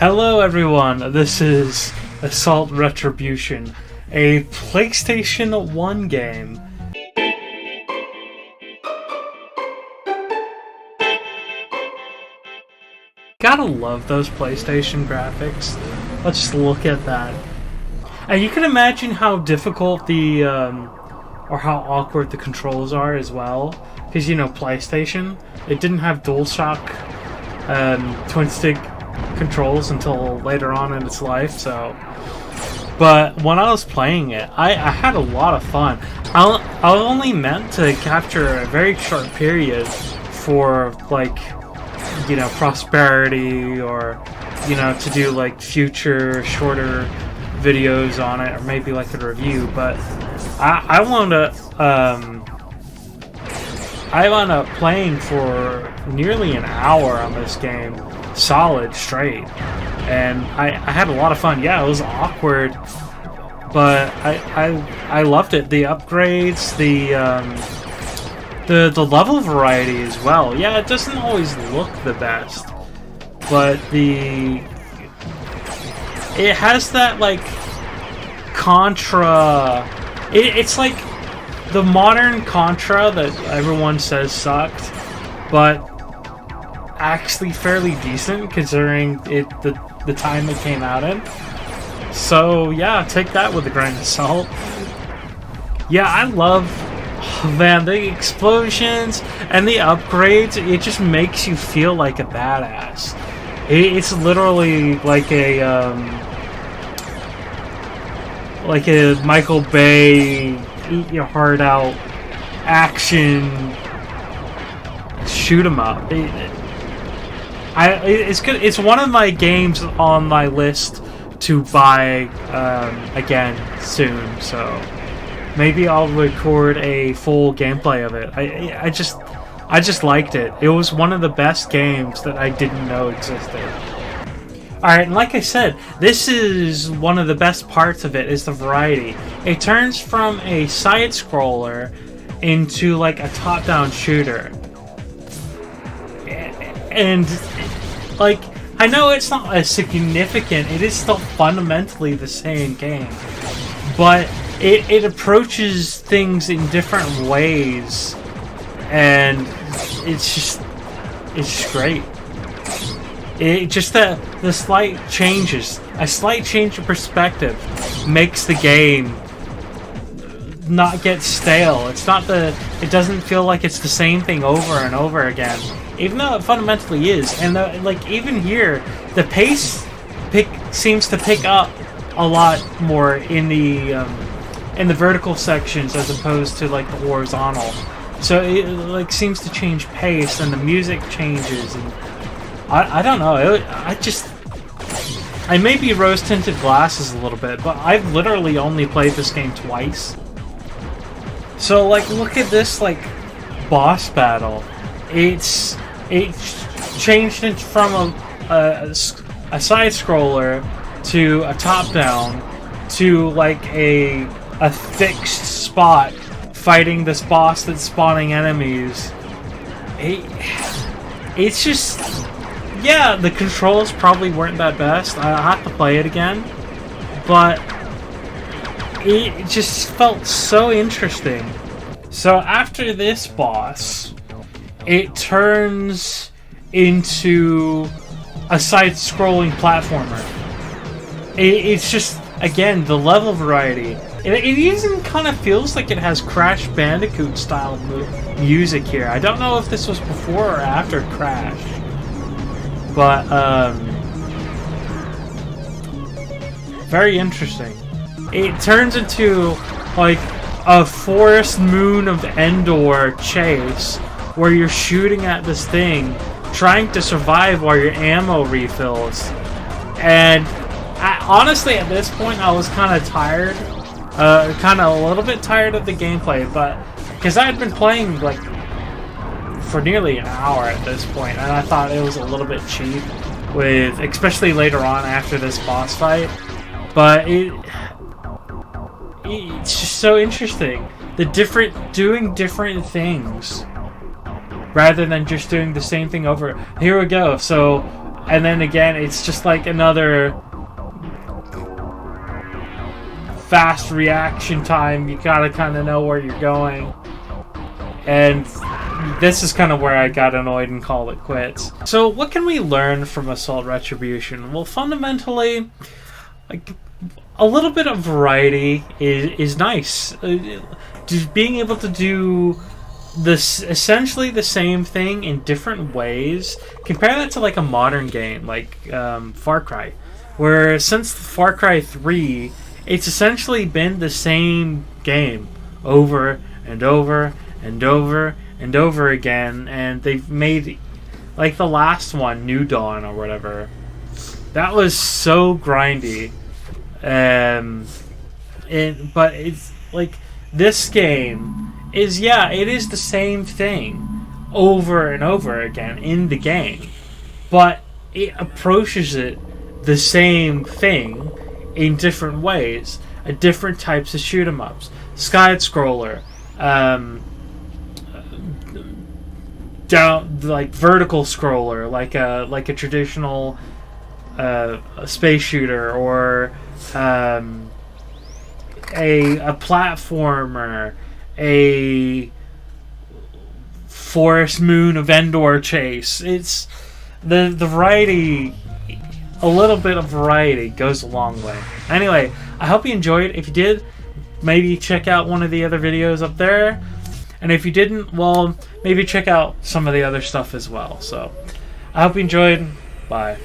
Hello everyone, this is Assault Retribution, a PlayStation 1 game. Gotta love those PlayStation graphics. Let's just look at that. And you can imagine how difficult or how awkward the controls are as well. Because, you know, PlayStation, it didn't have DualShock twin stick controls until later on in its life, so. But when I was playing it, I had a lot of fun. I only meant to capture a very short period for, like, you know, prosperity, or, you know, to do like future shorter videos on it, or maybe like a review. But I wound up playing for nearly an hour on this game, solid straight, and I had a lot of fun. Yeah, it was awkward, but I loved it. The upgrades, the level variety as well. Yeah, it doesn't always look the best, but it has that like Contra. It's like the modern Contra that everyone says sucked, but actually fairly decent considering the time it came out in. So yeah, take that with a grain of salt. Yeah, I love, man, the explosions and the upgrades. It just makes you feel like a badass. It's literally like a Michael Bay eat your heart out action shoot 'em up. It's good. It's one of my games on my list to buy again soon. So maybe I'll record a full gameplay of it. I just liked it. It was one of the best games that I didn't know existed. Alright, and like I said, this is one of the best parts of it, is the variety. It turns from a side-scroller into like a top-down shooter. And, like, I know it's not as significant, it is still fundamentally the same game. But it approaches things in different ways, and it's just great. It just the slight changes, a slight change of perspective makes the game not get stale. It doesn't feel like it's the same thing over and over again, even though it fundamentally is. And like even here, the pace seems to pick up a lot more in the vertical sections as opposed to like the horizontal. So it like seems to change pace, and the music changes, and I don't know. I may be rose-tinted glasses a little bit, but I've literally only played this game twice. So, like, look at this, like, boss battle. It changed it from a side-scroller to a top-down to, like, a fixed spot fighting this boss that's spawning enemies. It's just... yeah, the controls probably weren't that best. I have to play it again. But it just felt so interesting. So after this boss, it turns into a side-scrolling platformer. It's just, again, the level variety. It even kind of feels like it has Crash Bandicoot style music here. I don't know if this was before or after Crash. But, very interesting. It turns into, like, a Forest Moon of Endor chase, where you're shooting at this thing, trying to survive while your ammo refills. And, honestly, at this point, I was kind of tired. Kind of a little bit tired of the gameplay, but, because I had been playing, like, for nearly an hour at this point, and I thought it was a little bit cheap, especially later on after this boss fight. But it's just so interesting. Doing different things rather than just doing the same thing over. Here we go. So And then again, it's just like another fast reaction time. You gotta kind of know where you're going. And this is kind of where I got annoyed and called it quits. So what can we learn from Assault Retribution? Well, fundamentally, like, a little bit of variety is nice. Just being able to do this essentially the same thing in different ways. Compare that to like a modern game like Far Cry, where since Far Cry 3, it's essentially been the same game over and over and over and over again, and they've made, like the last one, New Dawn or whatever, that was so grindy. But it's like this game is, yeah, it is the same thing over and over again in the game, but it approaches it the same thing in different ways, different types of shoot 'em ups, side scroller, down like vertical scroller, like a traditional space shooter, or a platformer, a Forest Moon of Endor chase. It's the variety. A little bit of variety goes a long way. Anyway, I hope you enjoyed. If you did, maybe check out one of the other videos up there. And if you didn't, well, maybe check out some of the other stuff as well. So, I hope you enjoyed. Bye.